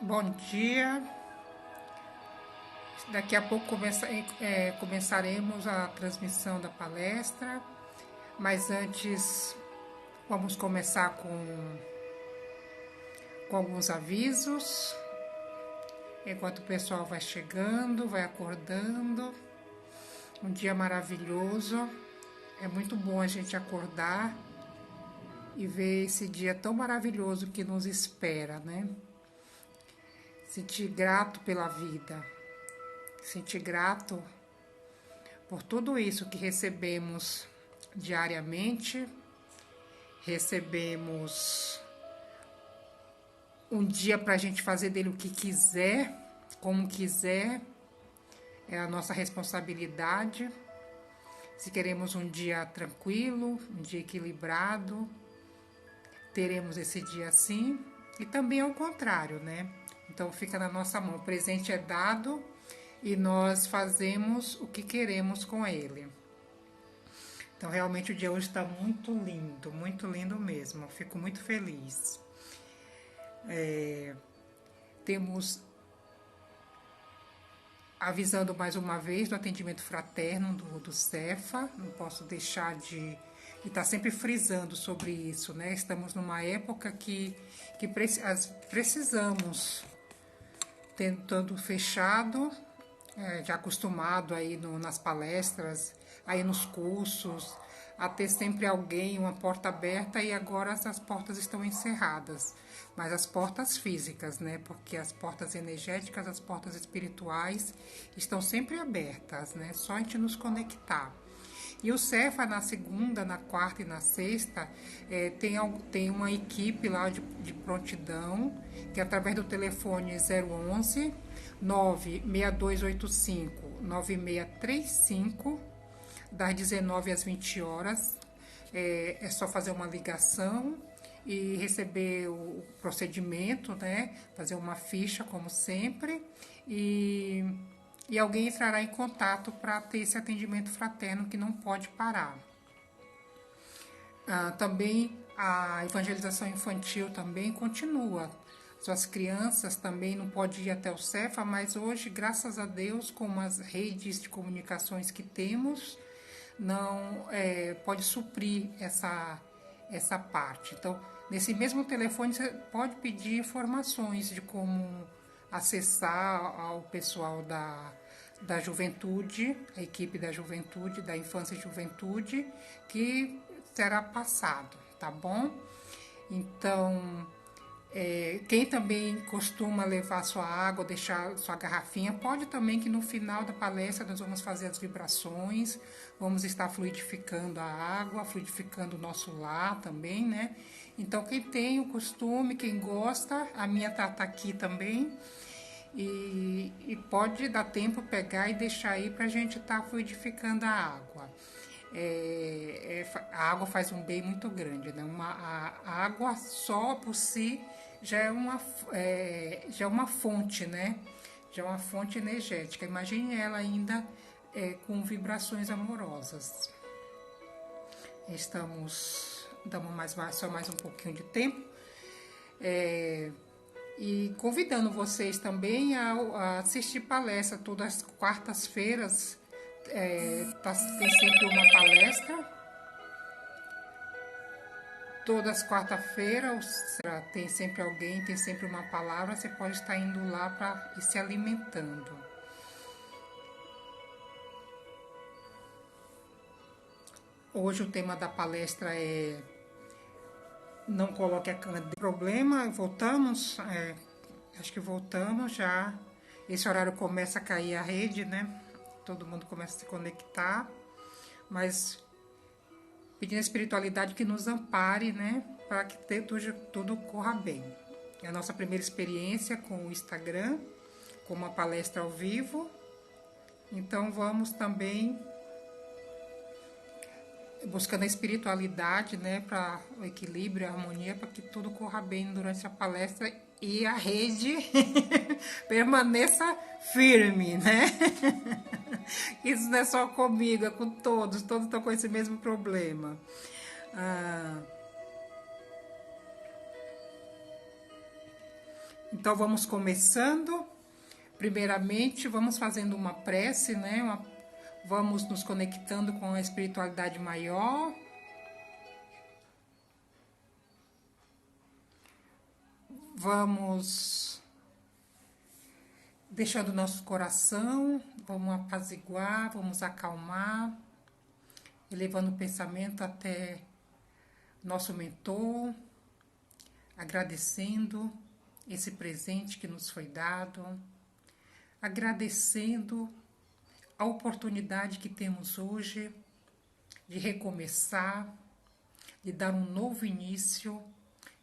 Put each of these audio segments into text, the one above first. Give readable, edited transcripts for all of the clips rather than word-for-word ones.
Bom dia. Daqui a pouco começaremos a transmissão da palestra, mas antes vamos começar com alguns avisos. Enquanto o pessoal vai chegando, vai acordando. Um dia maravilhoso. É muito bom a gente acordar e ver esse dia tão maravilhoso que nos espera, né? Sentir grato pela vida. Sentir grato por tudo isso que recebemos diariamente. Recebemos um dia para a gente fazer dele o que quiser, como quiser. É a nossa responsabilidade. Se queremos um dia tranquilo, um dia equilibrado, teremos esse dia assim. E também ao contrário, né? Então fica na nossa mão. O presente é dado e nós fazemos o que queremos com ele. Então realmente o dia hoje está muito lindo mesmo. Fico muito feliz. Temos avisando mais uma vez do atendimento fraterno do Cefa. Não posso deixar de estar sempre frisando sobre isso, né? Estamos numa época que precisamos, tentando fechado, já acostumado aí nas palestras, aí nos cursos, a ter sempre alguém, uma porta aberta, e agora essas portas estão encerradas. Mas as portas físicas, né? Porque as portas energéticas, as portas espirituais estão sempre abertas, né? Só a gente nos conectar. E o Cefa na segunda, na quarta e na sexta tem uma equipe lá de prontidão, que através do telefone 011 96285 9635, das 19 às 20 horas. É só fazer uma ligação e receber o procedimento, né? Fazer uma ficha, como sempre, e alguém entrará em contato para ter esse atendimento fraterno que não pode parar. Também a evangelização infantil também continua. Suas crianças também não podem ir até o Cefa, mas hoje, graças a Deus, com as redes de comunicações que temos, não pode suprir essa parte. Então, nesse mesmo telefone, você pode pedir informações de como acessar ao pessoal da juventude, a equipe da juventude, da infância e juventude, que será passado, tá bom? Então, quem também costuma levar sua água, deixar sua garrafinha, pode também, que no final da palestra nós vamos fazer as vibrações, vamos estar fluidificando a água, fluidificando o nosso lar também, né? Então, quem tem o costume, quem gosta, a minha tá aqui também, e pode dar tempo, pegar e deixar aí para a gente estar fluidificando a água. A água faz um bem muito grande, né? A água só por si já é uma fonte, né? Já é uma fonte energética. Imagine ela ainda com vibrações amorosas. Damos só mais um pouquinho de tempo. E convidando vocês também a assistir palestra todas as quartas-feiras. Tem sempre uma palestra. Todas as quarta-feiras tem sempre alguém, tem sempre uma palavra. Você pode estar indo lá para ir se alimentando. Hoje o tema da palestra é não coloque a cana de problema. Voltamos? Acho que voltamos já. Esse horário começa a cair a rede, né? Todo mundo começa a se conectar. Mas pedindo a espiritualidade que nos ampare, né? Para que tudo corra bem. É a nossa primeira experiência com o Instagram, com uma palestra ao vivo. Então vamos também buscando a espiritualidade, né, para o equilíbrio, a harmonia, para que tudo corra bem durante a palestra e a rede permaneça firme, né? Isso não é só comigo, é com todos estão com esse mesmo problema. Então vamos começando. Primeiramente, vamos fazendo uma prece, né? Vamos nos conectando com a espiritualidade maior. Vamos deixando nosso coração, vamos apaziguar, vamos acalmar, elevando o pensamento até nosso mentor, agradecendo esse presente que nos foi dado, agradecendo a oportunidade que temos hoje de recomeçar, de dar um novo início,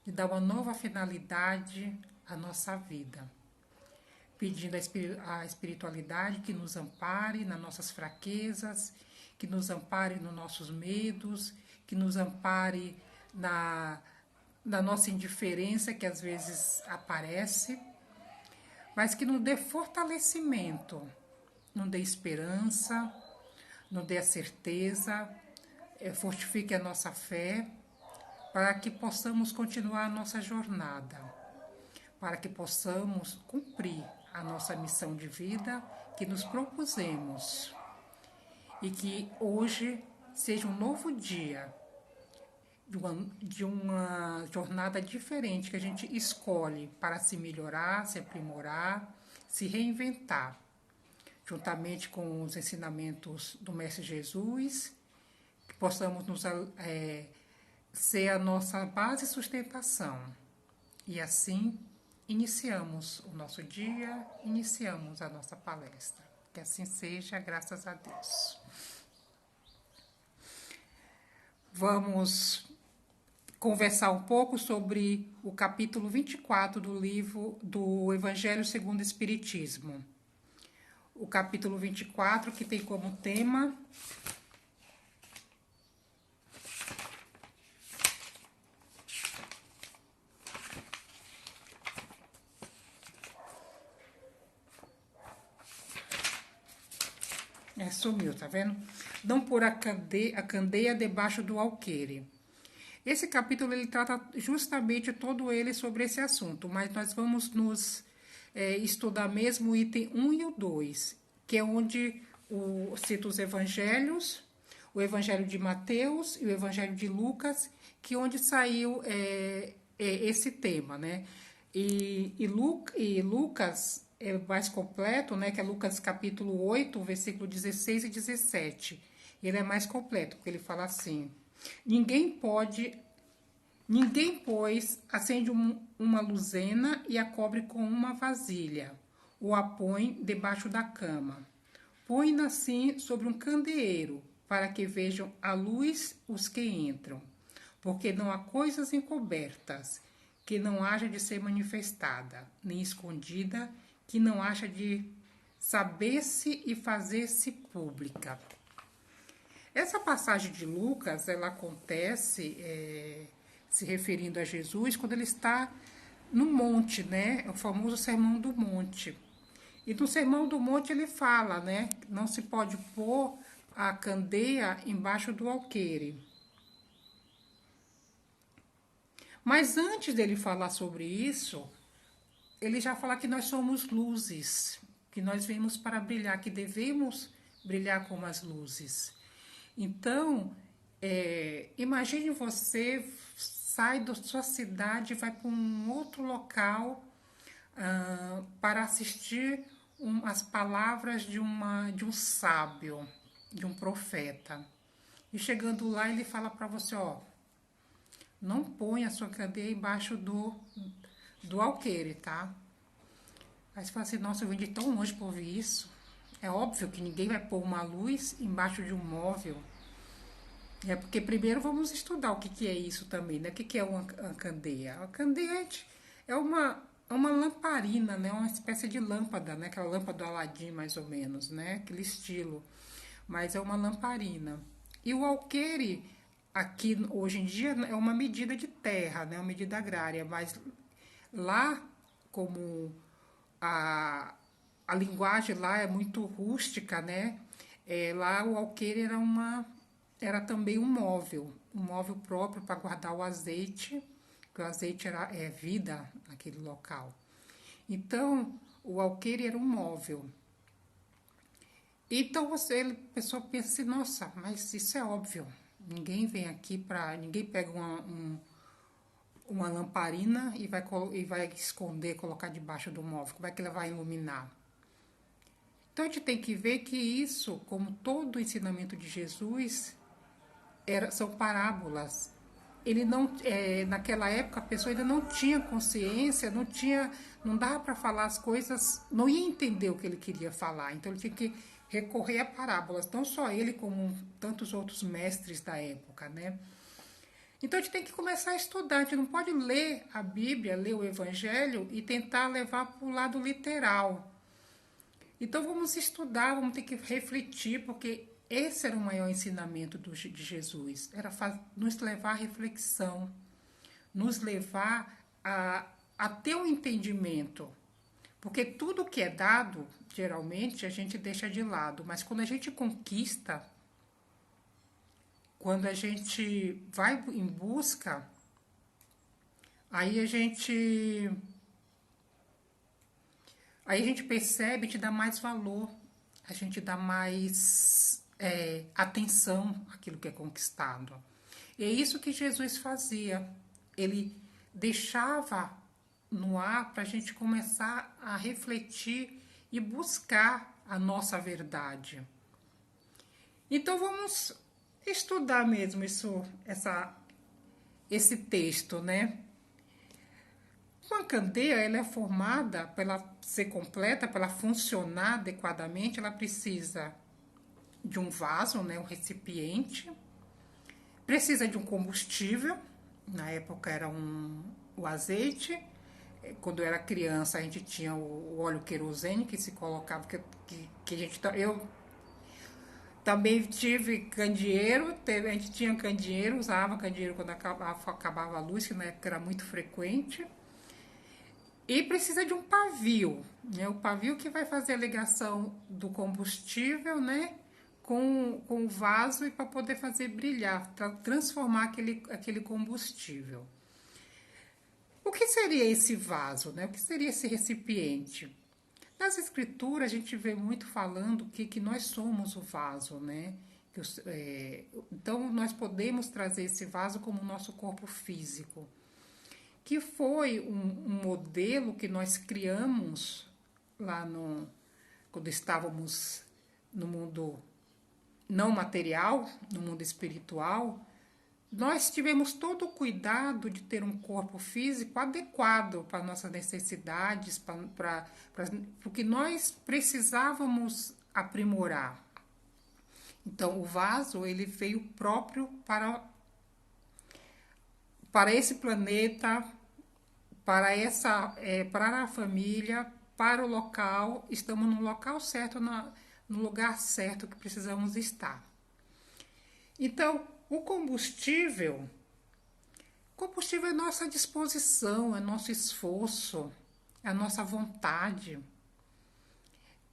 de dar uma nova finalidade à nossa vida. Pedindo a espiritualidade que nos ampare nas nossas fraquezas, que nos ampare nos nossos medos, que nos ampare na nossa indiferença que às vezes aparece, mas que nos dê fortalecimento, nos dê esperança, nos dê a certeza, fortifique a nossa fé, para que possamos continuar a nossa jornada, para que possamos cumprir a nossa missão de vida que nos propusemos e que hoje seja um novo dia de uma jornada diferente que a gente escolhe para se melhorar, se aprimorar, se reinventar, juntamente com os ensinamentos do Mestre Jesus, que possamos ser a nossa base e sustentação. E assim iniciamos o nosso dia, iniciamos a nossa palestra. Que assim seja, graças a Deus. Vamos conversar um pouco sobre o capítulo 24 do livro do Evangelho segundo o Espiritismo. O capítulo 24, que tem como tema sumiu, tá vendo? Não pôr a candeia debaixo do alqueire. Esse capítulo ele trata justamente todo ele sobre esse assunto, mas nós vamos nos estudar mesmo o item 1 e o 2, que é onde cita os evangelhos, o evangelho de Mateus e o evangelho de Lucas, que é onde saiu esse tema, né? E Lucas é mais completo, né, que é Lucas capítulo 8, versículo 16 e 17. Ele é mais completo, porque ele fala assim: Ninguém, pois, acende uma luzena e a cobre com uma vasilha, ou a põe debaixo da cama. Põe-na assim sobre um candeeiro, para que vejam a luz os que entram. Porque não há coisas encobertas que não haja de ser manifestada, nem escondida, que não haja de saber-se e fazer-se pública. Essa passagem de Lucas, ela acontece se referindo a Jesus quando ele está no monte, né? O famoso Sermão do Monte. E no Sermão do Monte ele fala, né? Não se pode pôr a candeia embaixo do alqueire. Mas antes dele falar sobre isso, ele já fala que nós somos luzes, que nós viemos para brilhar, que devemos brilhar como as luzes. Então, imagine você sai da sua cidade e vai para um outro local para assistir as palavras de um sábio, de um profeta. E chegando lá, ele fala para você, não põe a sua candeia embaixo do alqueire, tá? Aí você fala assim, nossa, eu vim de tão longe para ouvir isso. É óbvio que ninguém vai pôr uma luz embaixo de um móvel. É porque primeiro vamos estudar o que é isso também, né? O que é uma candeia? A candeia é uma lamparina, né? Uma espécie de lâmpada, né? Aquela lâmpada do Aladim, mais ou menos, né? Aquele estilo. Mas é uma lamparina. E o alqueire, aqui hoje em dia, é uma medida de terra, né? Uma medida agrária. Mas lá, como a linguagem lá é muito rústica, né? Lá o alqueire era também um móvel próprio para guardar o azeite, que o azeite é vida naquele local. Então, o alqueire era um móvel. Então, a pessoa pensa assim, nossa, mas isso é óbvio. Ninguém vem aqui para... Ninguém pega uma lamparina e vai esconder, colocar debaixo do móvel. Como é que ela vai iluminar? Então, a gente tem que ver que isso, como todo o ensinamento de Jesus, são parábolas. Ele não, naquela época a pessoa ainda não tinha consciência, não dava para falar as coisas, não ia entender o que ele queria falar. Então ele tinha que recorrer a parábolas, não só ele como tantos outros mestres da época, né? Então a gente tem que começar a estudar, a gente não pode ler a Bíblia, ler o Evangelho e tentar levar para o lado literal. Então vamos estudar, vamos ter que refletir, porque esse era o maior ensinamento de Jesus, era nos levar à reflexão, nos levar a ter um entendimento. Porque tudo que é dado, geralmente, a gente deixa de lado, mas quando a gente conquista, quando a gente vai em busca, aí a gente percebe, te dá mais valor, a gente dá mais atenção àquilo que é conquistado. E é isso que Jesus fazia. Ele deixava no ar para a gente começar a refletir e buscar a nossa verdade. Então vamos estudar mesmo esse texto, né? Uma candeia, ela é formada, para ela ser completa, para ela funcionar adequadamente, ela precisa de um vaso, né, um recipiente, precisa de um combustível, na época era o azeite. Quando eu era criança, a gente tinha o óleo querosene que se colocava, eu também tive candeeiro, a gente tinha candeeiro, usava candeeiro quando acabava a luz, que na época era muito frequente. E precisa de um pavio, né? O pavio que vai fazer a ligação do combustível, né? Com o vaso e para poder fazer brilhar, transformar aquele combustível. O que seria esse vaso, né? O que seria esse recipiente? Nas escrituras a gente vê muito falando que nós somos o vaso, né? Então nós podemos trazer esse vaso como o nosso corpo físico, que foi um modelo que nós criamos lá quando estávamos no mundo não material, no mundo espiritual. Nós tivemos todo o cuidado de ter um corpo físico adequado para nossas necessidades, para o que nós precisávamos aprimorar. Então, o vaso ele veio próprio para esse planeta, para a família, para o local. Estamos no local certo, no lugar certo que precisamos estar. Então, o combustível é nossa disposição, é nosso esforço, é a nossa vontade,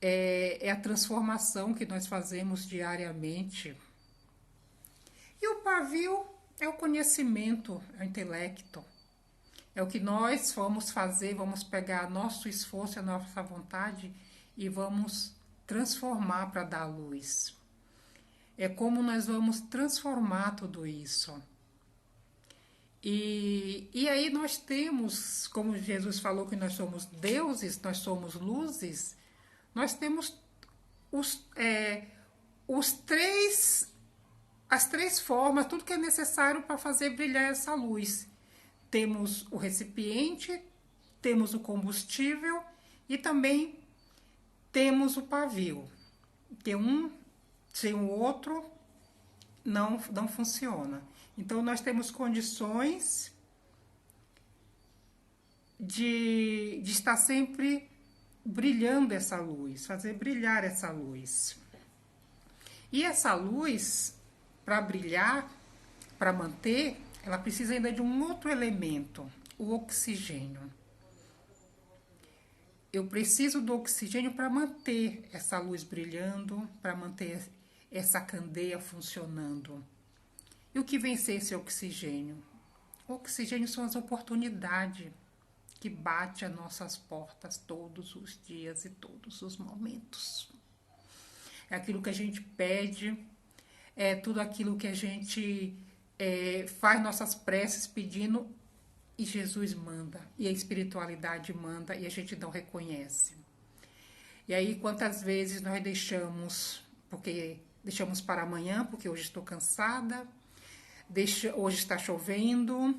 é a transformação que nós fazemos diariamente. E o pavio é o conhecimento, é o intelecto. É o que nós vamos fazer, vamos pegar nosso esforço, a nossa vontade e vamos transformar para dar luz. É como nós vamos transformar tudo isso. E aí nós temos, como Jesus falou que nós somos deuses, nós somos luzes, nós temos as três formas, tudo que é necessário para fazer brilhar essa luz. Temos o recipiente, temos o combustível e também temos o pavio. Que um sem o outro não funciona. Então, nós temos condições de estar sempre brilhando essa luz, fazer brilhar essa luz. E essa luz, para brilhar, para manter, ela precisa ainda de um outro elemento, o oxigênio. Eu preciso do oxigênio para manter essa luz brilhando, para manter essa candeia funcionando. E o que vem ser esse oxigênio? O oxigênio são as oportunidades que bate às nossas portas todos os dias e todos os momentos. É aquilo que a gente pede, é tudo aquilo que a gente faz nossas preces pedindo e Jesus manda, e a espiritualidade manda e a gente não reconhece. E aí quantas vezes nós deixamos para amanhã, porque hoje estou cansada, hoje está chovendo,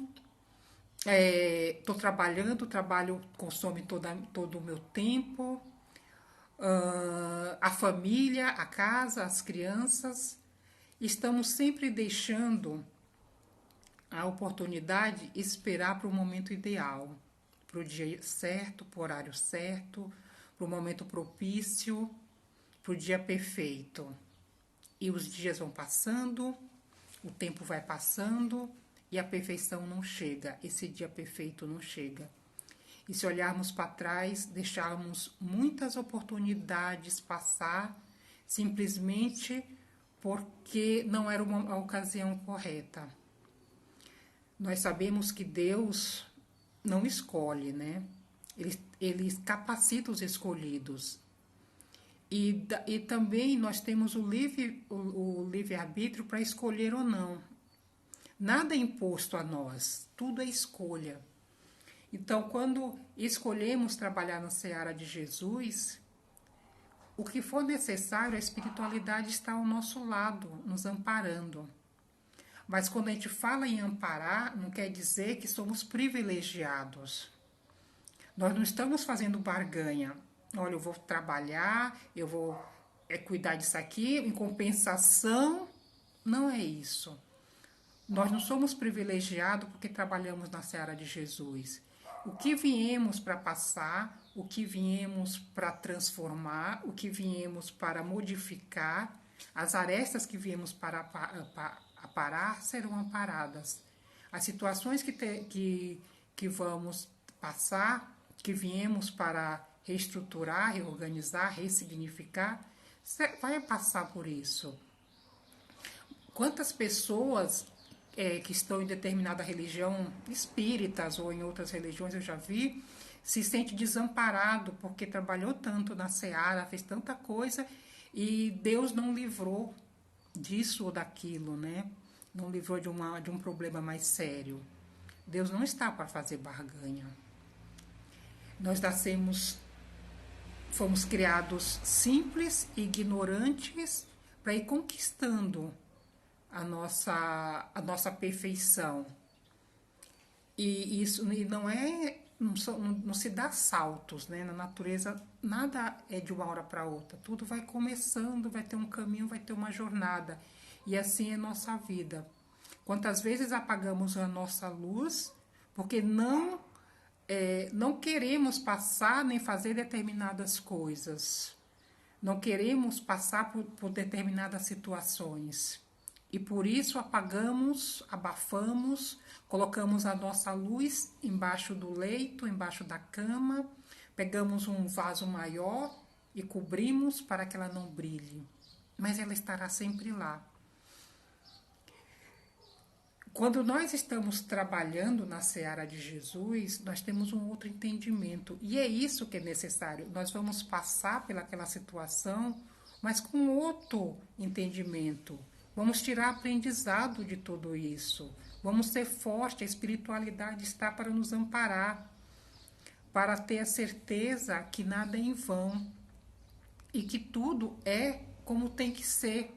estou trabalhando, o trabalho consome todo o meu tempo, a família, a casa, as crianças. Estamos sempre deixando a oportunidade esperar para o momento ideal, para o dia certo, para o horário certo, para o momento propício, para o dia perfeito. E os dias vão passando, o tempo vai passando e a perfeição não chega, esse dia perfeito não chega. E se olharmos para trás, deixarmos muitas oportunidades passar simplesmente porque não era a ocasião correta. Nós sabemos que Deus não escolhe, né? Ele capacita os escolhidos. E também nós temos o livre-arbítrio para escolher ou não. Nada é imposto a nós, tudo é escolha. Então, quando escolhemos trabalhar na seara de Jesus, o que for necessário, a espiritualidade está ao nosso lado, nos amparando. Mas quando a gente fala em amparar, não quer dizer que somos privilegiados. Nós não estamos fazendo barganha. Olha, eu vou trabalhar, eu vou cuidar disso aqui, em compensação. Não é isso. Nós não somos privilegiados porque trabalhamos na seara de Jesus. O que viemos para passar, o que viemos para transformar, o que viemos para modificar, as arestas que viemos para aparar serão amparadas. As situações que vamos passar, que viemos para reestruturar, reorganizar, ressignificar, vai passar por isso. Quantas pessoas que estão em determinada religião, espíritas ou em outras religiões, eu já vi, se sente desamparado porque trabalhou tanto na seara, fez tanta coisa e Deus não livrou disso ou daquilo, né? Não livrou de um problema mais sério. Deus não está para fazer barganha. Nós fomos criados simples e ignorantes para ir conquistando a nossa perfeição. E isso não se dá saltos, né? Na natureza nada é de uma hora para outra, tudo vai começando, vai ter um caminho, vai ter uma jornada, e assim é nossa vida. Quantas vezes apagamos a nossa luz porque não queremos passar nem fazer determinadas coisas, não queremos passar por determinadas situações. E por isso apagamos, abafamos, colocamos a nossa luz embaixo do leito, embaixo da cama, pegamos um vaso maior e cobrimos para que ela não brilhe. Mas ela estará sempre lá. Quando nós estamos trabalhando na seara de Jesus, nós temos um outro entendimento. E é isso que é necessário. Nós vamos passar pelaquela situação, mas com outro entendimento. Vamos tirar aprendizado de tudo isso. Vamos ser fortes. A espiritualidade está para nos amparar, para ter a certeza que nada é em vão e que tudo é como tem que ser.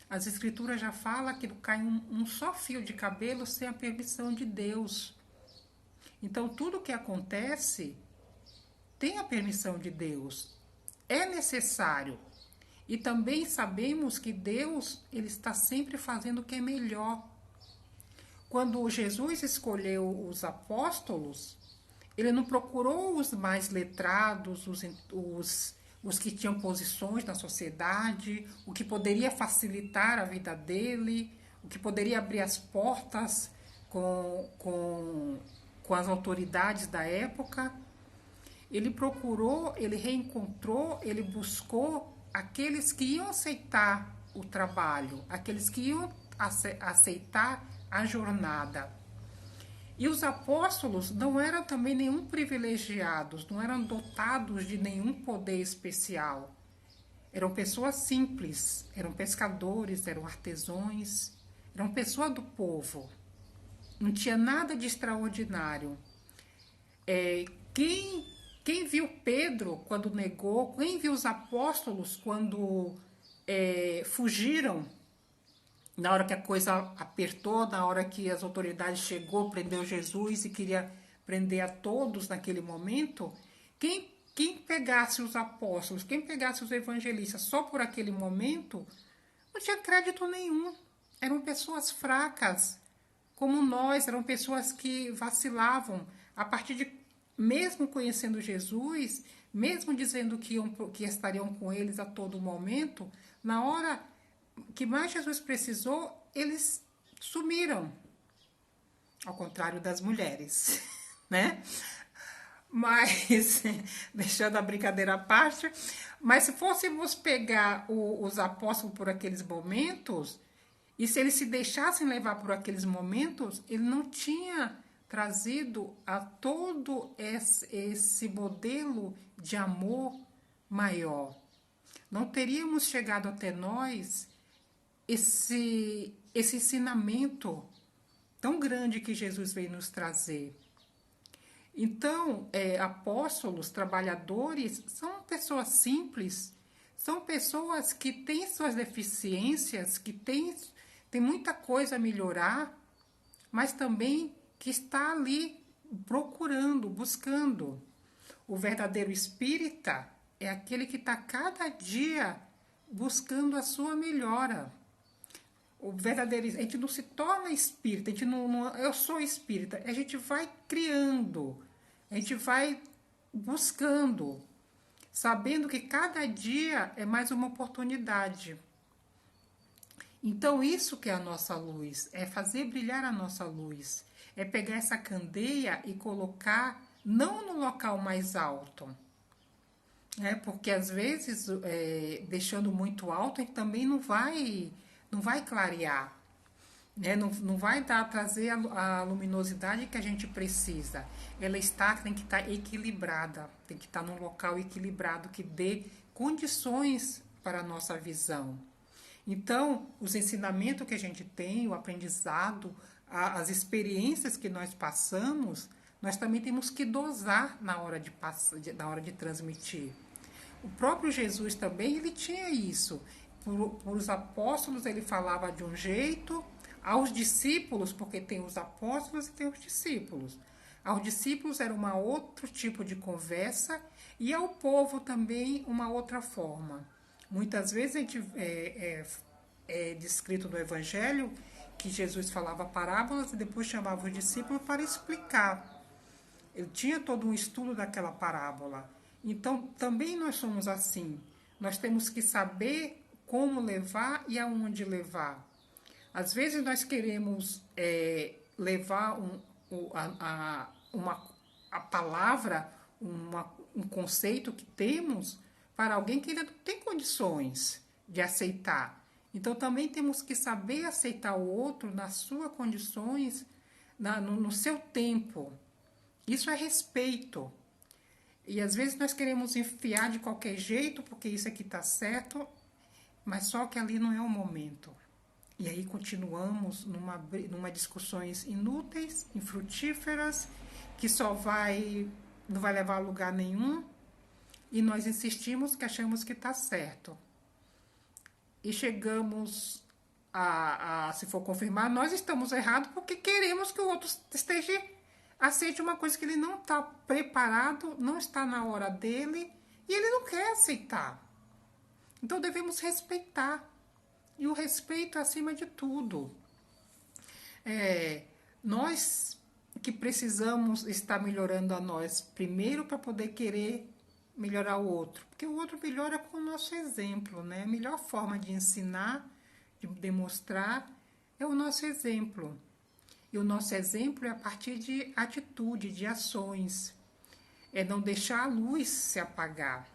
As escrituras já falam que não cai um só fio de cabelo sem a permissão de Deus. Então, tudo que acontece tem a permissão de Deus. É necessário. E também sabemos que Deus, ele está sempre fazendo o que é melhor. Quando Jesus escolheu os apóstolos, ele não procurou os mais letrados, os que tinham posições na sociedade, o que poderia facilitar a vida dele, o que poderia abrir as portas com as autoridades da época. Ele procurou, ele reencontrou, ele buscou aqueles que iam aceitar o trabalho, aqueles que iam aceitar a jornada. E os apóstolos não eram também nenhum privilegiados, não eram dotados de nenhum poder especial. Eram pessoas simples, eram pescadores, eram artesãos, eram pessoas do povo. Não tinha nada de extraordinário. É, quem, quem viu Pedro quando negou, quem viu os apóstolos quando fugiram, na hora que a coisa apertou, na hora que as autoridades chegou, prendeu Jesus e queria prender a todos naquele momento, quem pegasse os apóstolos, quem pegasse os evangelistas só por aquele momento, não tinha crédito nenhum. Eram pessoas fracas, como nós, eram pessoas que vacilavam a partir de, mesmo conhecendo Jesus, mesmo dizendo que estariam com eles a todo momento, na hora que mais Jesus precisou, eles sumiram, ao contrário das mulheres, né? Mas, deixando a brincadeira à parte, mas se fôssemos pegar os apóstolos por aqueles momentos, e se eles se deixassem levar por aqueles momentos, ele não tinha trazido a todo esse modelo de amor maior. Não teríamos chegado até nós esse ensinamento tão grande que Jesus veio nos trazer. Então, apóstolos, trabalhadores, são pessoas simples, são pessoas que têm suas deficiências, que têm muita coisa a melhorar, mas também que está ali procurando, buscando. O verdadeiro espírita é aquele que está cada dia buscando a sua melhora. O verdadeiro, a gente não se torna espírita, a gente eu sou espírita, a gente vai criando, a gente vai buscando, sabendo que cada dia é mais uma oportunidade. Então isso que é a nossa luz, é fazer brilhar a nossa luz, é pegar essa candeia e colocar não no local mais alto, né? Porque às vezes deixando muito alto, a gente também não vai clarear, né? Não vai trazer a luminosidade que a gente precisa. Ela tem que estar equilibrada, tem que estar num local equilibrado que dê condições para a nossa visão. Então, os ensinamentos que a gente tem, o aprendizado, as experiências que nós passamos, nós também temos que dosar na hora na hora de transmitir. O próprio Jesus também, ele tinha isso. Por os apóstolos ele falava de um jeito, aos discípulos, porque tem os apóstolos e tem os discípulos. Aos discípulos era uma outro tipo de conversa e ao povo também uma outra forma. Muitas vezes a gente é descrito no Evangelho que Jesus falava parábolas e depois chamava os discípulos para explicar. Ele tinha todo um estudo daquela parábola. Então, também nós somos assim. Nós temos que saber como levar e aonde levar. Às vezes nós queremos levar a palavra, um conceito que temos para alguém que ainda não tem condições de aceitar. Então também temos que saber aceitar o outro nas suas condições, no seu tempo. Isso é respeito. E às vezes nós queremos enfiar de qualquer jeito, porque isso aqui está certo, mas só que ali não é o momento. E aí continuamos numa discussões inúteis, infrutíferas, que não vai levar a lugar nenhum, e nós insistimos que achamos que está certo. E chegamos se for confirmar, nós estamos errados porque queremos que o outro aceite uma coisa que ele não está preparado, não está na hora dele, e ele não quer aceitar. Então devemos respeitar. E o respeito é acima de tudo. Nós que precisamos estar melhorando a nós primeiro para poder querer melhorar o outro. Porque o outro melhora com o nosso exemplo, né? A melhor forma de ensinar, de demonstrar, é o nosso exemplo. E o nosso exemplo é a partir de atitude, de ações. É não deixar a luz se apagar.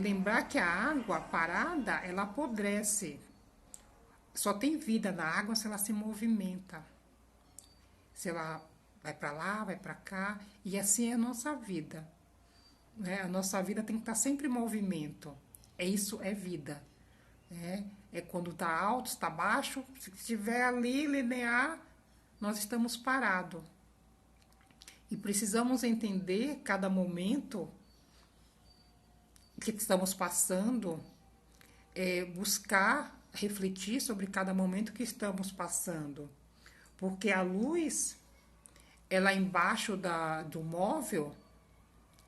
Lembrar que a água parada, ela apodrece. Só tem vida na água se ela se movimenta. se ela vai para lá, vai para cá, e assim é a nossa vida, né? A nossa vida tem que estar sempre em movimento. Isso é vida, né? É quando está alto, está baixo, se estiver ali linear, nós estamos parados. E precisamos entender cada momento que estamos passando, buscar refletir sobre cada momento que estamos passando. Porque a luz, ela embaixo do móvel,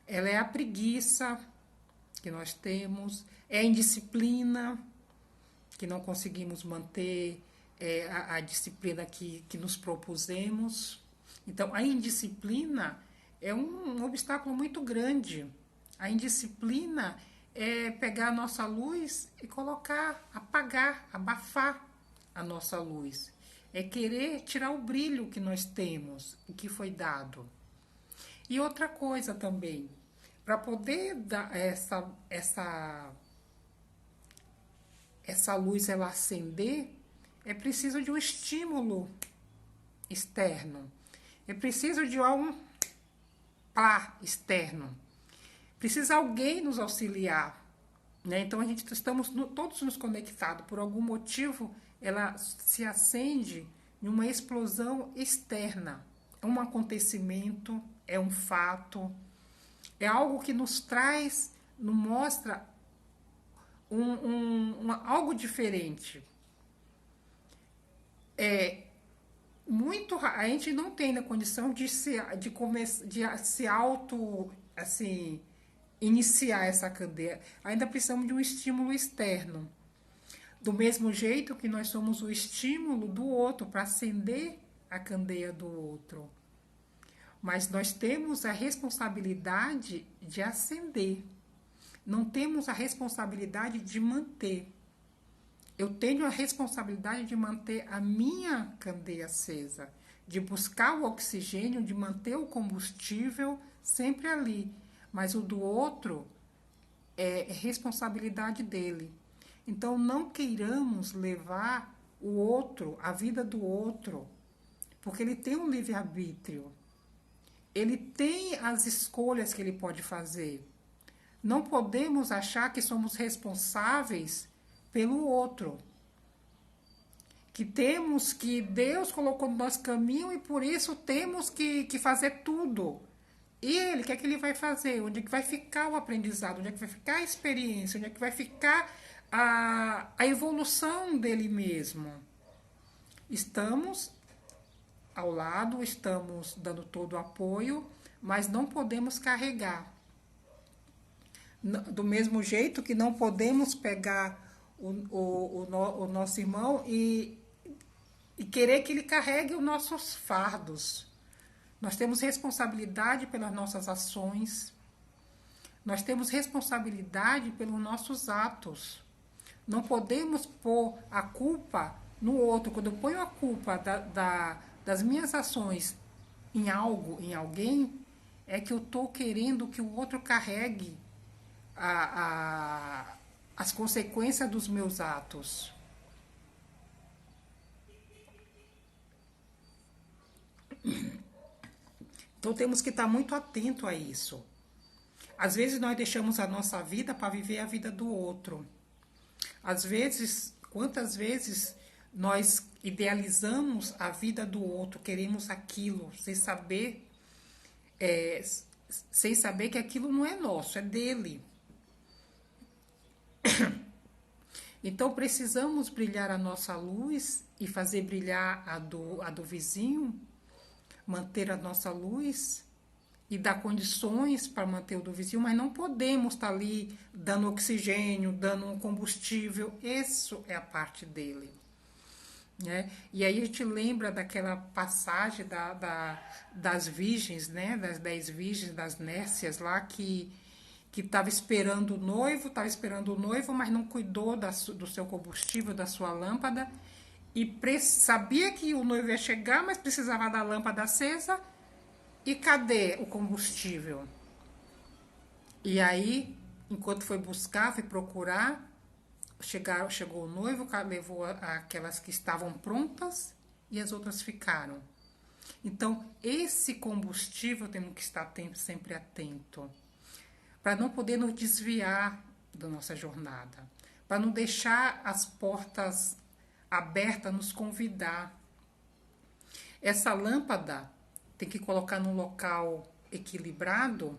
ela é a preguiça que nós temos, é a indisciplina, que não conseguimos manter a disciplina que nos propusemos. Então, a indisciplina é um obstáculo muito grande. A indisciplina é pegar a nossa luz e colocar, apagar, abafar a nossa luz. É querer tirar o brilho que nós temos, o que foi dado. E outra coisa também, para poder dar essa luz ela acender, é preciso de um estímulo externo. É preciso de um pá externo. Precisa alguém nos auxiliar, né? Então estamos todos nos conectados. Por algum motivo, ela se acende em uma explosão externa. É um acontecimento, é um fato, é algo que nos traz, nos mostra algo diferente. A gente não tem a condição de se auto, assim, iniciar essa candeia. Ainda precisamos de um estímulo externo. Do mesmo jeito que nós somos o estímulo do outro para acender a candeia do outro. Mas nós temos a responsabilidade de acender. Não temos a responsabilidade de manter. Eu tenho a responsabilidade de manter a minha candeia acesa, de buscar o oxigênio, de manter o combustível sempre ali. Mas o do outro é responsabilidade dele. Então não queiramos levar o outro, a vida do outro, porque ele tem um livre-arbítrio. Ele tem as escolhas que ele pode fazer. Não podemos achar que somos responsáveis pelo outro. Que Deus colocou no nosso caminho e por isso temos que fazer tudo. E ele, o que é que ele vai fazer? Onde é que vai ficar o aprendizado? Onde é que vai ficar a experiência? Onde é que vai ficar a evolução dele mesmo? Estamos ao lado, estamos dando todo o apoio, mas não podemos carregar. Do mesmo jeito que não podemos pegar o nosso irmão e querer que ele carregue os nossos fardos. Nós temos responsabilidade pelas nossas ações. Nós temos responsabilidade pelos nossos atos. Não podemos pôr a culpa no outro. Quando eu ponho a culpa das minhas ações em algo, em alguém, é que eu estou querendo que o outro carregue as consequências dos meus atos. Então temos que estar muito atento a isso. Às vezes nós deixamos a nossa vida para viver a vida do outro. Às vezes, quantas vezes nós idealizamos a vida do outro, queremos aquilo, sem saber que aquilo não é nosso, é dele. Então precisamos brilhar a nossa luz e fazer brilhar a do vizinho, manter a nossa luz e dar condições para manter o do vizinho, mas não podemos estar ali dando oxigênio, dando um combustível. Isso é a parte dele. Né? E aí a gente lembra daquela passagem das virgens, né? Das 10 virgens, das nécias lá, que estava esperando o noivo, mas não cuidou do seu combustível, da sua lâmpada, e sabia que o noivo ia chegar, mas precisava da lâmpada acesa, e cadê o combustível? E aí, enquanto foi buscar, foi procurar, chegou o noivo, levou aquelas que estavam prontas, e as outras ficaram. Então, esse combustível temos que estar sempre atento, para não poder nos desviar da nossa jornada, para não deixar as portas abertas nos convidar. Essa lâmpada tem que colocar num local equilibrado,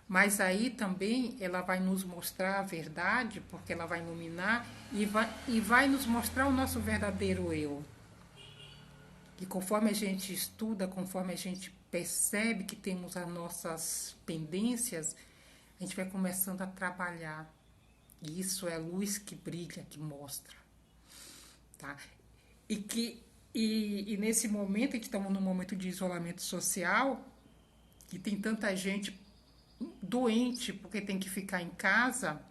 mas aí também ela vai nos mostrar a verdade, porque ela vai iluminar e vai nos mostrar o nosso verdadeiro eu. E conforme a gente estuda, conforme a gente percebe que temos as nossas pendências, a gente vai começando a trabalhar. E isso é a luz que brilha, que mostra. Tá? E nesse momento, que estamos num momento de isolamento social, que tem tanta gente doente porque tem que ficar em casa,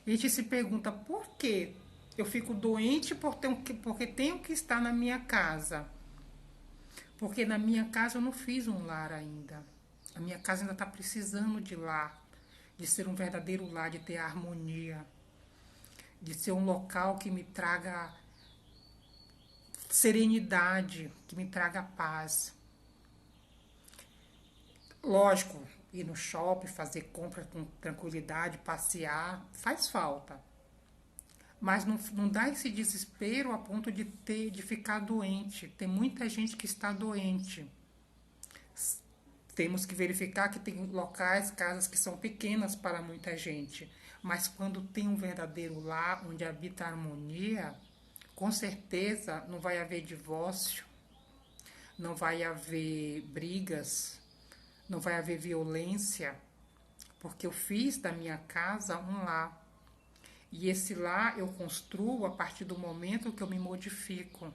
a gente se pergunta por que eu fico doente porque tenho que estar na minha casa. Porque na minha casa eu não fiz um lar ainda. A minha casa ainda está precisando de lar, de ser um verdadeiro lar, de ter harmonia, de ser um local que me traga serenidade, que me traga paz. Lógico, ir no shopping, fazer compra com tranquilidade, passear, faz falta. Mas não dá esse desespero a ponto de ficar doente. Tem muita gente que está doente. Temos que verificar que tem locais, casas que são pequenas para muita gente. Mas quando tem um verdadeiro lar, onde habita a harmonia, com certeza não vai haver divórcio, não vai haver brigas, não vai haver violência, porque eu fiz da minha casa um lar. E esse lar eu construo a partir do momento que eu me modifico.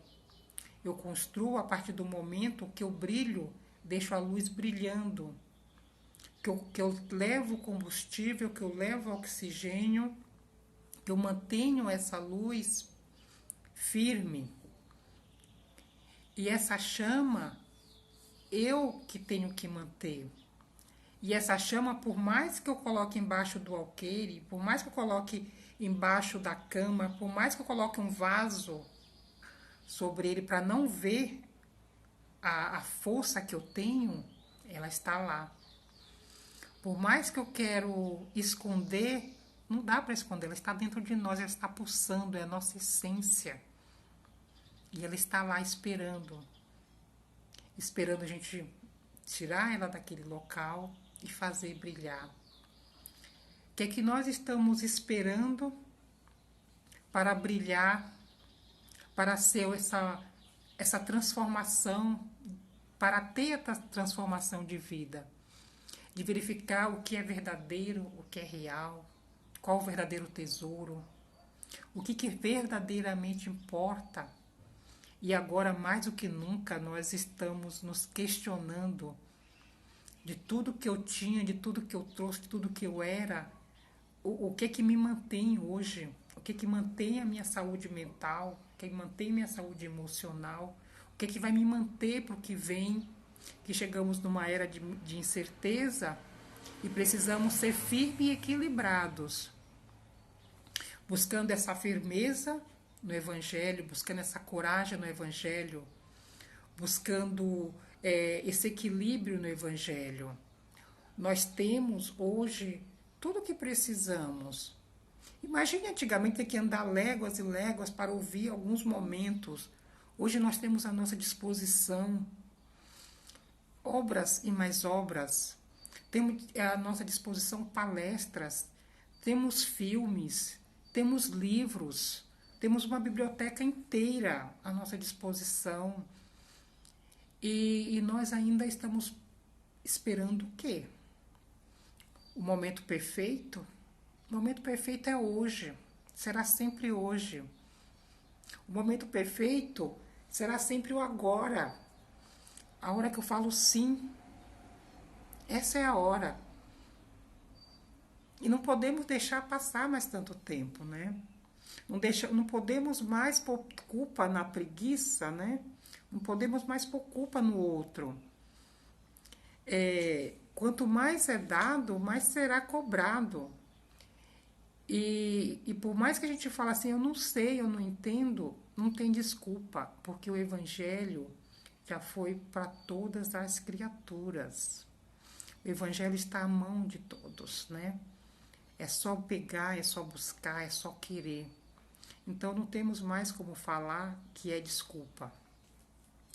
Eu construo a partir do momento que eu brilho, deixo a luz brilhando. Que eu levo combustível, que eu levo oxigênio, que eu mantenho essa luz firme. E essa chama, eu que tenho que manter. E essa chama, por mais que eu coloque embaixo do alqueire, por mais que eu coloque embaixo da cama, por mais que eu coloque um vaso sobre ele para não ver a força que eu tenho, ela está lá. Por mais que eu quero esconder, não dá para esconder, ela está dentro de nós, ela está pulsando, é a nossa essência. E ela está lá esperando a gente tirar ela daquele local e fazer brilhar. O que é que nós estamos esperando para brilhar, para ser essa transformação, para ter essa transformação de vida? De verificar o que é verdadeiro, o que é real, qual o verdadeiro tesouro, o que verdadeiramente importa. E agora, mais do que nunca, nós estamos nos questionando de tudo que eu tinha, de tudo que eu trouxe, de tudo que eu era, o que me mantém hoje, o que mantém a minha saúde mental, o que mantém a minha saúde emocional, o que vai me manter para o que vem, que chegamos numa era de incerteza e precisamos ser firmes e equilibrados, buscando essa firmeza no Evangelho, buscando essa coragem no Evangelho, buscando esse equilíbrio no Evangelho. Nós temos hoje tudo o que precisamos. Imagine antigamente ter que andar léguas e léguas para ouvir alguns momentos. Hoje nós temos à nossa disposição obras e mais obras. Temos à nossa disposição palestras, temos filmes, temos livros, temos uma biblioteca inteira à nossa disposição. E nós ainda estamos esperando o quê? O momento perfeito? O momento perfeito é hoje, será sempre hoje. O momento perfeito será sempre o agora. A hora que eu falo sim, essa é a hora. E não podemos deixar passar mais tanto tempo, né? Não podemos mais pôr culpa na preguiça, né? Não podemos mais pôr culpa no outro. Quanto mais é dado, mais será cobrado. E por mais que a gente fale assim, eu não sei, eu não entendo, não tem desculpa, porque o Evangelho já foi para todas as criaturas. O Evangelho está à mão de todos, né? É só pegar, é só buscar, é só querer. Então não temos mais como falar que é desculpa,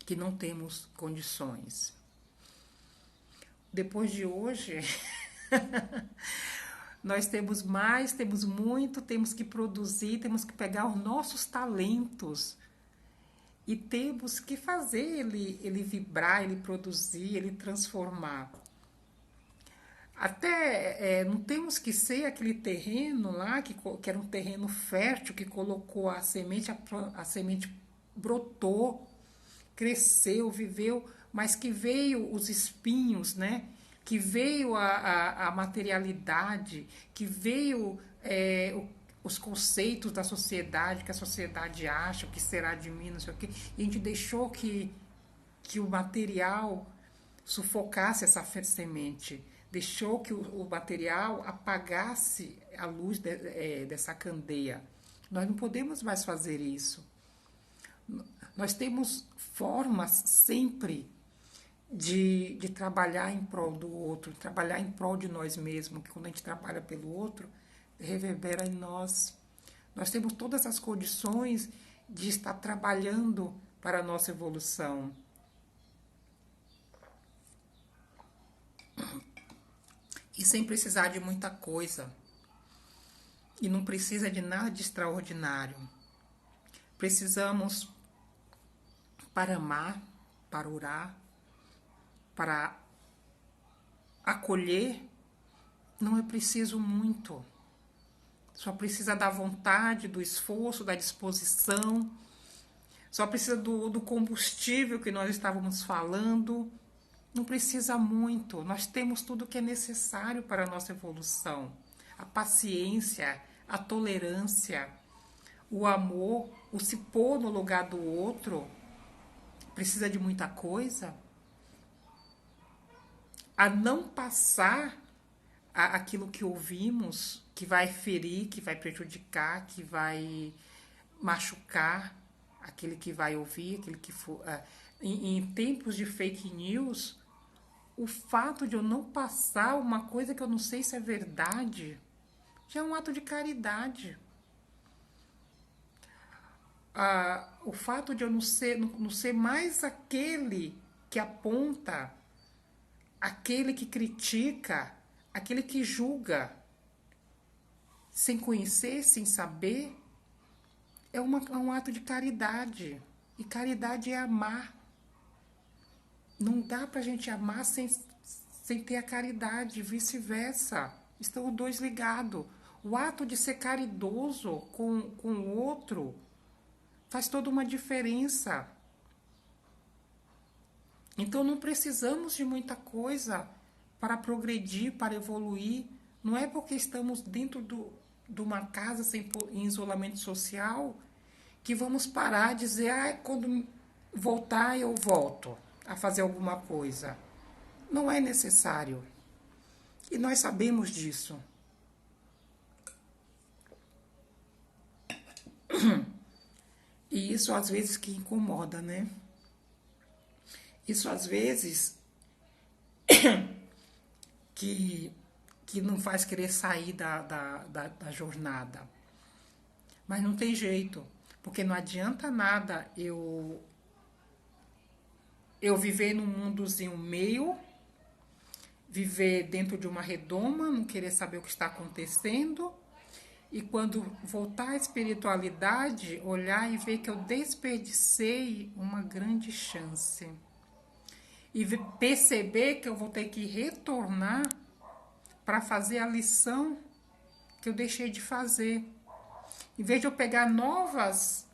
que não temos condições. Depois de hoje, nós temos mais, temos muito, temos que produzir, temos que pegar os nossos talentos e temos que fazer ele vibrar, ele produzir, ele transformar. Até não temos que ser aquele terreno lá, que era um terreno fértil, que colocou a semente brotou, cresceu, viveu, mas que veio os espinhos, né? Que veio a materialidade, que veio os conceitos da sociedade, que a sociedade acha, o que será de mim, não sei o quê. E a gente deixou que o material sufocasse essa semente, deixou que o material apagasse a luz dessa candeia. Nós não podemos mais fazer isso. Nós temos formas sempre de trabalhar em prol do outro, trabalhar em prol de nós mesmos, que quando a gente trabalha pelo outro, reverbera em nós. Nós temos todas as condições de estar trabalhando para a nossa evolução. E sem precisar de muita coisa. E não precisa de nada de extraordinário. Precisamos para amar, para orar, para acolher, não é preciso muito. Só precisa da vontade, do esforço, da disposição. Só precisa do combustível que nós estávamos falando. Não precisa muito. Nós temos tudo o que é necessário para a nossa evolução. A paciência, a tolerância, o amor, o se pôr no lugar do outro. Precisa de muita coisa. A não passar aquilo que ouvimos, que vai ferir, que vai prejudicar, que vai machucar aquele que vai ouvir, aquele que for. Em tempos de fake news, o fato de eu não passar uma coisa que eu não sei se é verdade já é um ato de caridade. O fato de eu não ser mais aquele que aponta, aquele que critica, aquele que julga, sem conhecer, sem saber, é um ato de caridade. E caridade é amar. Não dá pra gente amar sem ter a caridade, vice-versa. Estão os dois ligados. O ato de ser caridoso com o outro faz toda uma diferença. Então não precisamos de muita coisa para progredir, para evoluir. Não é porque estamos dentro de uma casa em isolamento social que vamos parar de dizer, quando voltar eu volto a fazer alguma coisa. Não é necessário. E nós sabemos disso. E isso às vezes que incomoda, né? Isso às vezes que não faz querer sair da jornada. Mas não tem jeito, porque não adianta nada eu viver num mundozinho meio, viver dentro de uma redoma, não querer saber o que está acontecendo, e quando voltar à espiritualidade, olhar e ver que eu desperdicei uma grande chance. E perceber que eu vou ter que retornar para fazer a lição que eu deixei de fazer. Em vez de eu pegar novas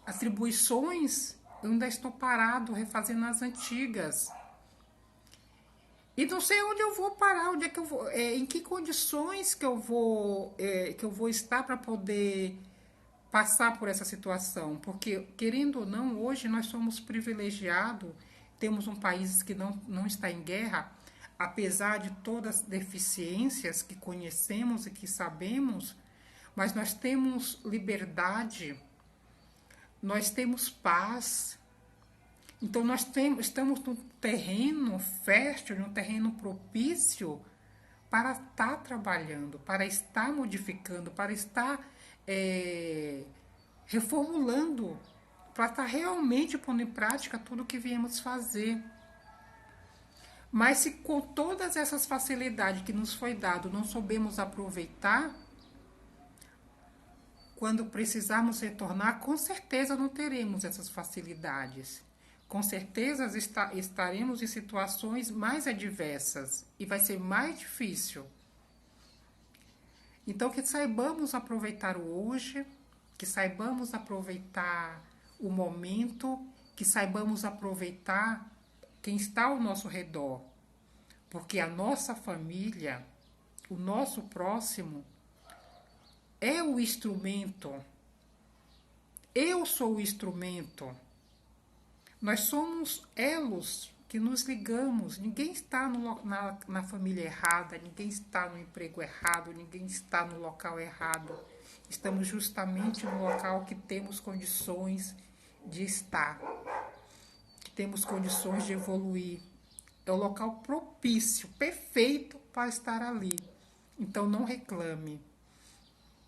atribuições, eu ainda estou parado refazendo as antigas. E não sei onde eu vou parar, onde é que eu vou, em que condições que eu vou estar para poder passar por essa situação. Porque, querendo ou não, hoje nós somos privilegiados, temos um país que não está em guerra, apesar de todas as deficiências que conhecemos e que sabemos, mas nós temos liberdade, nós temos paz, Então, estamos num terreno fértil, num terreno propício para estar trabalhando, para estar modificando, para estar reformulando, para estar realmente pondo em prática tudo o que viemos fazer. Mas se com todas essas facilidades que nos foi dado não soubemos aproveitar, quando precisarmos retornar, com certeza não teremos essas facilidades. Com certeza estaremos em situações mais adversas e vai ser mais difícil. Então, que saibamos aproveitar o hoje, que saibamos aproveitar o momento, que saibamos aproveitar quem está ao nosso redor. Porque a nossa família, o nosso próximo, é o instrumento. Eu sou o instrumento. Nós somos elos que nos ligamos. Ninguém está na família errada, ninguém está no emprego errado, ninguém está no local errado. Estamos justamente no local que temos condições de estar, que temos condições de evoluir. É o local propício, perfeito para estar ali. Então não reclame.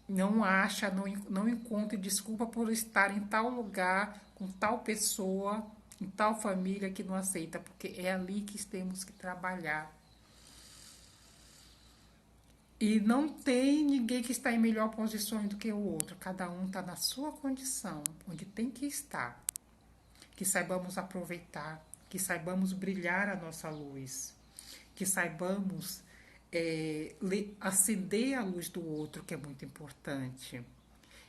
Não acha, não encontre desculpa por estar em tal lugar, com tal pessoa, em tal família que não aceita, porque é ali que temos que trabalhar. E não tem ninguém que está em melhor posição do que o outro. Cada um está na sua condição, onde tem que estar. Que saibamos aproveitar, que saibamos brilhar a nossa luz, que saibamos acender a luz do outro, que é muito importante.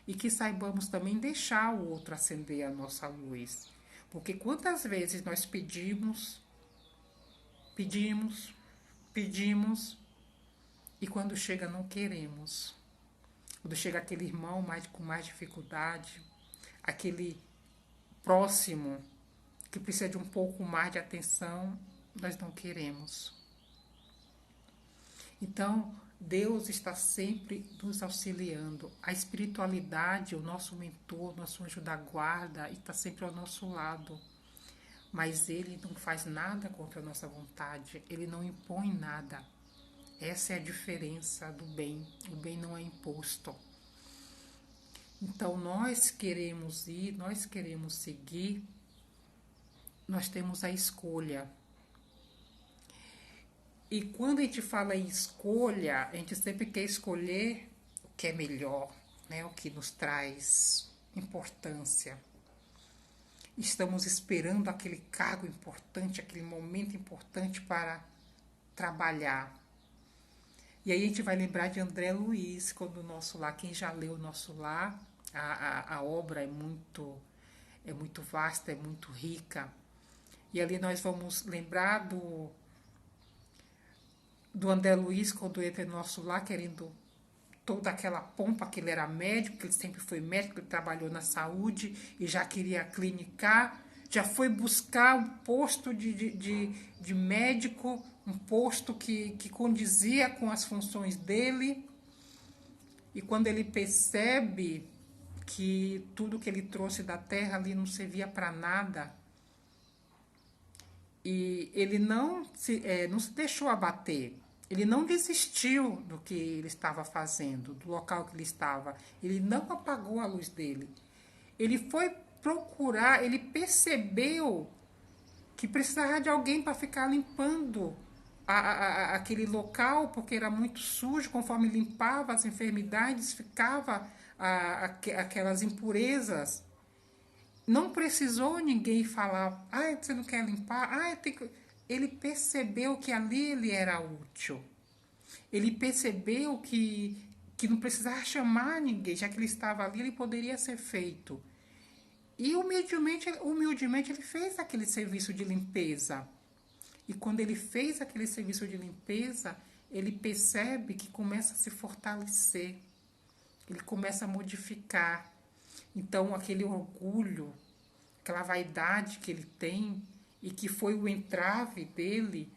E que saibamos também deixar o outro acender a nossa luz. Porque quantas vezes nós pedimos, e quando chega não queremos. Quando chega aquele irmão com mais dificuldade, aquele próximo que precisa de um pouco mais de atenção, nós não queremos. Então, Deus está sempre nos auxiliando. A espiritualidade, o nosso mentor, nosso anjo da guarda, está sempre ao nosso lado. Mas Ele não faz nada contra a nossa vontade. Ele não impõe nada. Essa é a diferença do bem. O bem não é imposto. Então, nós queremos ir, nós queremos seguir. Nós temos a escolha. E quando a gente fala em escolha, a gente sempre quer escolher o que é melhor, né? O que nos traz importância. Estamos esperando aquele cargo importante, aquele momento importante para trabalhar. E aí a gente vai lembrar de André Luiz, quando o nosso lar, quem já leu o nosso lar, a obra é muito vasta, é muito rica. E ali nós vamos lembrar do André Luiz, quando entra no nosso lar, querendo toda aquela pompa, que ele era médico, que ele sempre foi médico, ele trabalhou na saúde e já queria clinicar, já foi buscar um posto de médico, um posto que condizia com as funções dele. E quando ele percebe que tudo que ele trouxe da terra ali não servia para nada, e ele não se deixou abater. Ele não desistiu do que ele estava fazendo, do local que ele estava. Ele não apagou a luz dele. Ele foi procurar, ele percebeu que precisava de alguém para ficar limpando aquele local, porque era muito sujo. Conforme limpava as enfermidades, ficava aquelas impurezas. Não precisou ninguém falar, você não quer limpar? Ele percebeu que ali ele era útil. Ele percebeu que não precisava chamar ninguém, já que ele estava ali, ele poderia ser feito. E humildemente ele fez aquele serviço de limpeza. E quando ele fez aquele serviço de limpeza, ele percebe que começa a se fortalecer. Ele começa a modificar. Então, aquele orgulho, aquela vaidade que ele tem e que foi o entrave dele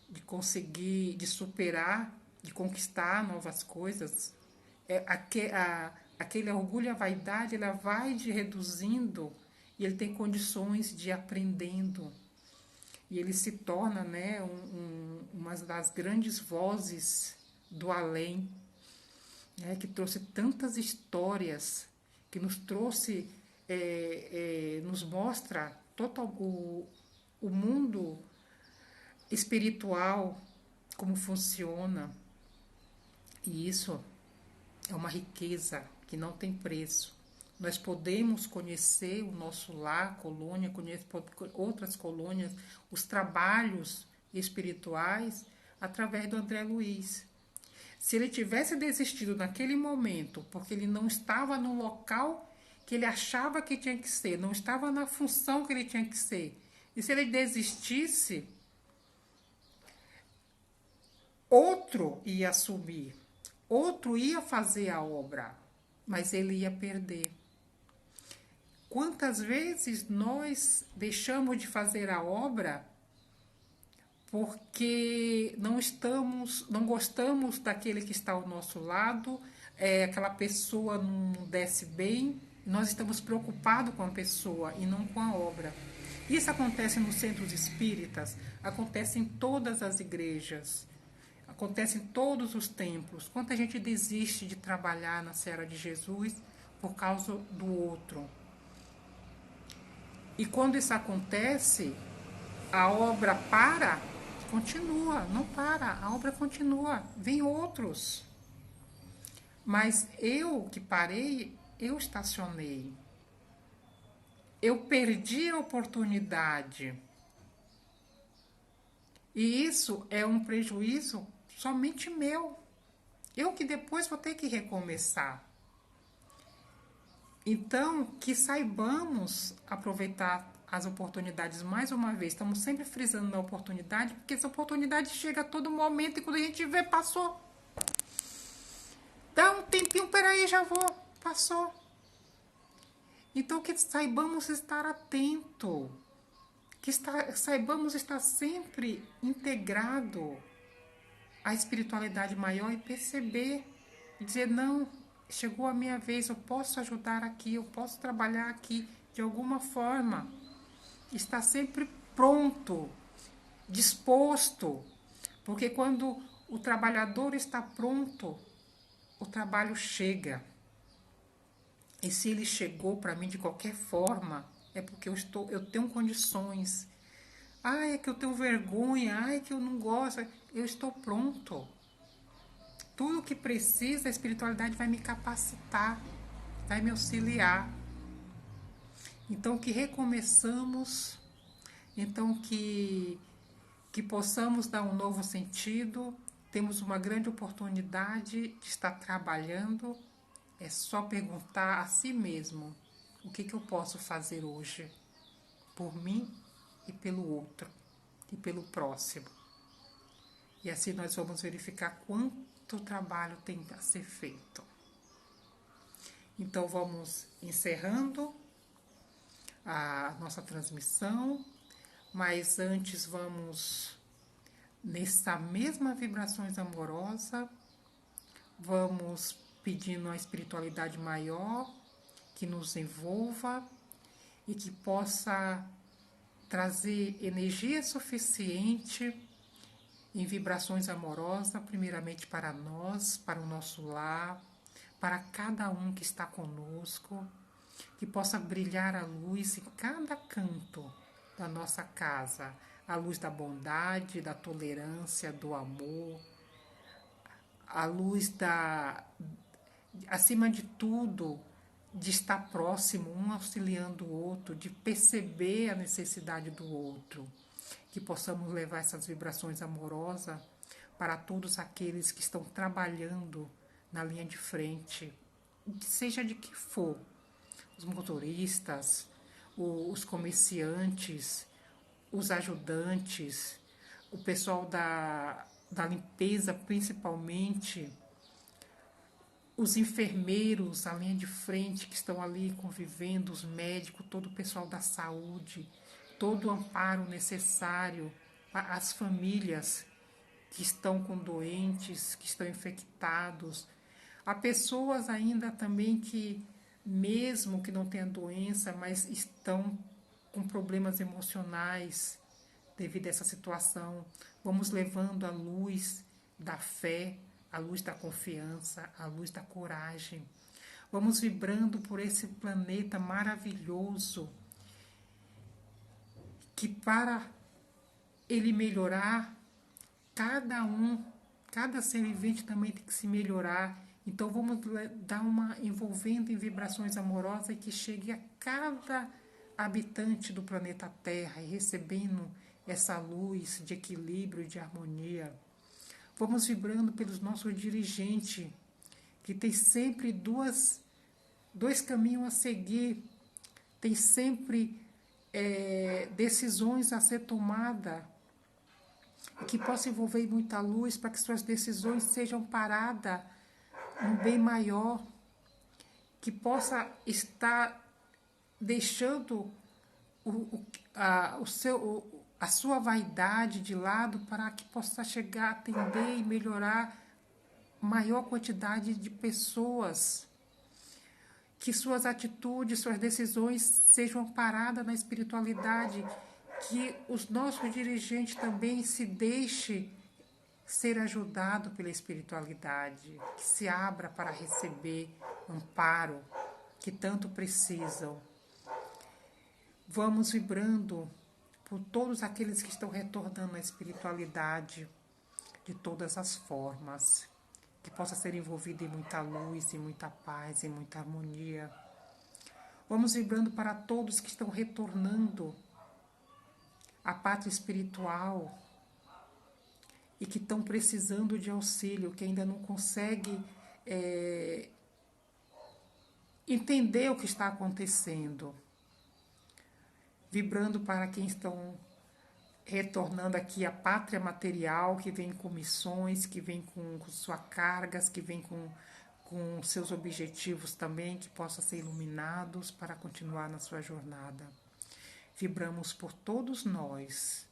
de conseguir, de superar, de conquistar novas coisas, aquele orgulho e a vaidade, ela vai reduzindo e ele tem condições de ir aprendendo. E ele se torna, né, uma das grandes vozes do além, né, que trouxe tantas histórias, que nos trouxe, nos mostra total, o mundo espiritual, como funciona. E isso é uma riqueza que não tem preço. Nós podemos conhecer o nosso lar, colônia, conhecer outras colônias, os trabalhos espirituais através do André Luiz. Se ele tivesse desistido naquele momento, porque ele não estava no local que ele achava que tinha que ser, não estava na função que ele tinha que ser, e se ele desistisse, outro ia assumir, outro ia fazer a obra, mas ele ia perder. Quantas vezes nós deixamos de fazer a obra porque não gostamos daquele que está ao nosso lado, aquela pessoa não desce bem, nós estamos preocupados com a pessoa e não com a obra. Isso acontece nos centros espíritas, acontece em todas as igrejas, acontece em todos os templos. Quanta gente desiste de trabalhar na Seara de Jesus por causa do outro. E quando isso acontece, a obra para, continua, não para, a obra continua, vem outros. Mas eu que parei, eu estacionei. Eu perdi a oportunidade. E isso é um prejuízo somente meu. Eu que depois vou ter que recomeçar. Então, que saibamos aproveitar as oportunidades mais uma vez. Estamos sempre frisando na oportunidade, porque essa oportunidade chega a todo momento e quando a gente vê, passou. Dá um tempinho, peraí, já vou, passou. Então, que saibamos estar atento, saibamos estar sempre integrado à espiritualidade maior e perceber, e dizer, não, chegou a minha vez, eu posso ajudar aqui, eu posso trabalhar aqui de alguma forma. Está sempre pronto, disposto, porque quando o trabalhador está pronto, o trabalho chega. E se ele chegou para mim de qualquer forma, é porque eu tenho condições. Ai, é que eu tenho vergonha, ai, que eu não gosto. Eu estou pronto. Tudo que precisa, a espiritualidade vai me capacitar, vai me auxiliar. Então, que recomeçamos, então que possamos dar um novo sentido. Temos uma grande oportunidade de estar trabalhando. É só perguntar a si mesmo, o que eu posso fazer hoje por mim e pelo outro, e pelo próximo. E assim nós vamos verificar quanto trabalho tem a ser feito. Então vamos encerrando a nossa transmissão, mas antes vamos, nessa mesma vibrações amorosa, vamos pedindo a espiritualidade maior que nos envolva e que possa trazer energia suficiente em vibrações amorosas, primeiramente para nós, para o nosso lar, para cada um que está conosco, que possa brilhar a luz em cada canto da nossa casa, a luz da bondade, da tolerância, do amor, a luz acima de tudo, de estar próximo, um auxiliando o outro, de perceber a necessidade do outro. Que possamos levar essas vibrações amorosas para todos aqueles que estão trabalhando na linha de frente, seja de que for, os motoristas, os comerciantes, os ajudantes, o pessoal da limpeza principalmente, os enfermeiros, a linha de frente que estão ali convivendo, os médicos, todo o pessoal da saúde, todo o amparo necessário, as famílias que estão com doentes, que estão infectados. Há pessoas ainda também que mesmo que não tenham doença, mas estão com problemas emocionais devido a essa situação. Vamos levando a luz da fé, a luz da confiança, a luz da coragem. Vamos vibrando por esse planeta maravilhoso, que para ele melhorar, cada ser vivente também tem que se melhorar. Então vamos dar uma envolvendo em vibrações amorosas que chegue a cada habitante do planeta Terra e recebendo essa luz de equilíbrio, de harmonia. Vamos vibrando pelos nossos dirigentes, que tem sempre dois caminhos a seguir, tem sempre decisões a ser tomadas, que possa envolver muita luz para que suas decisões sejam paradas no bem maior, que possa estar deixando a sua vaidade de lado para que possa chegar a atender e melhorar maior quantidade de pessoas, que suas atitudes, suas decisões sejam paradas na espiritualidade, que os nossos dirigentes também se deixem ser ajudado pela espiritualidade, que se abra para receber amparo que tanto precisam. Vamos vibrando por todos aqueles que estão retornando à espiritualidade de todas as formas, que possa ser envolvido em muita luz, em muita paz, em muita harmonia. Vamos vibrando para todos que estão retornando à pátria espiritual e que estão precisando de auxílio, que ainda não conseguem entender o que está acontecendo. Vibrando para quem estão retornando aqui à pátria material, que vem com missões, que vem com suas cargas, que vem com seus objetivos também, que possam ser iluminados para continuar na sua jornada. Vibramos por todos nós,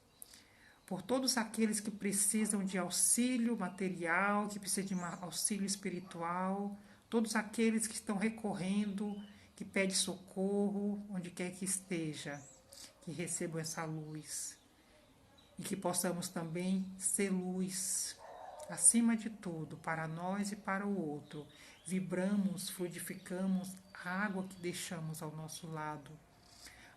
por todos aqueles que precisam de auxílio material, que precisam de auxílio espiritual, todos aqueles que estão recorrendo, que pedem socorro, onde quer que esteja, que recebam essa luz. E que possamos também ser luz, acima de tudo, para nós e para o outro. Vibramos, fluidificamos a água que deixamos ao nosso lado,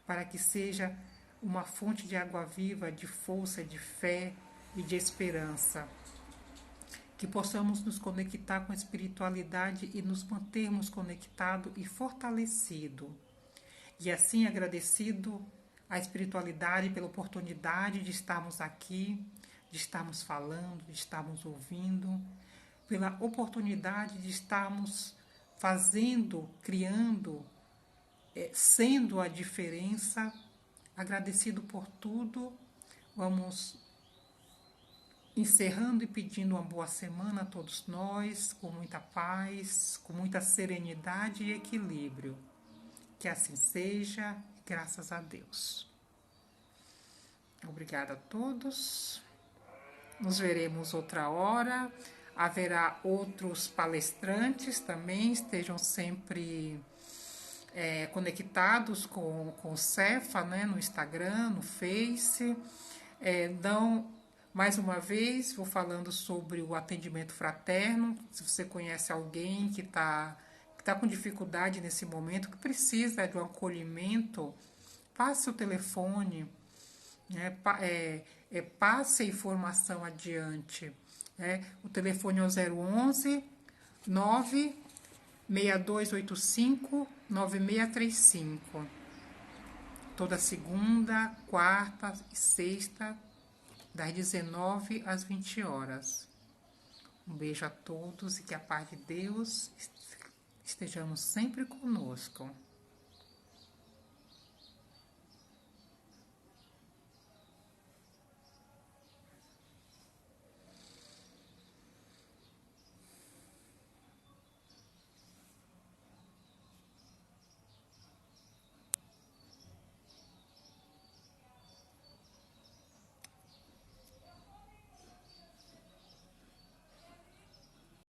para que seja uma fonte de água viva, de força, de fé e de esperança. Que possamos nos conectar com a espiritualidade e nos mantermos conectados e fortalecidos. E assim agradecido à espiritualidade pela oportunidade de estarmos aqui, de estarmos falando, de estarmos ouvindo, pela oportunidade de estarmos fazendo, criando, sendo a diferença. Agradecido por tudo, vamos encerrando e pedindo uma boa semana a todos nós, com muita paz, com muita serenidade e equilíbrio. Que assim seja, graças a Deus. Obrigada a todos. Nos veremos outra hora. Haverá outros palestrantes também, estejam sempre conectados com o Cefa, né, no Instagram, no Face. Mais uma vez, vou falando sobre o atendimento fraterno. Se você conhece alguém que está com dificuldade nesse momento, que precisa de um acolhimento, passe o telefone, né, passe a informação adiante. O telefone é o 011 96285 9635. Toda segunda, quarta e sexta, das 19 às 20 horas. Um beijo a todos e que a paz de Deus estejamos sempre conosco.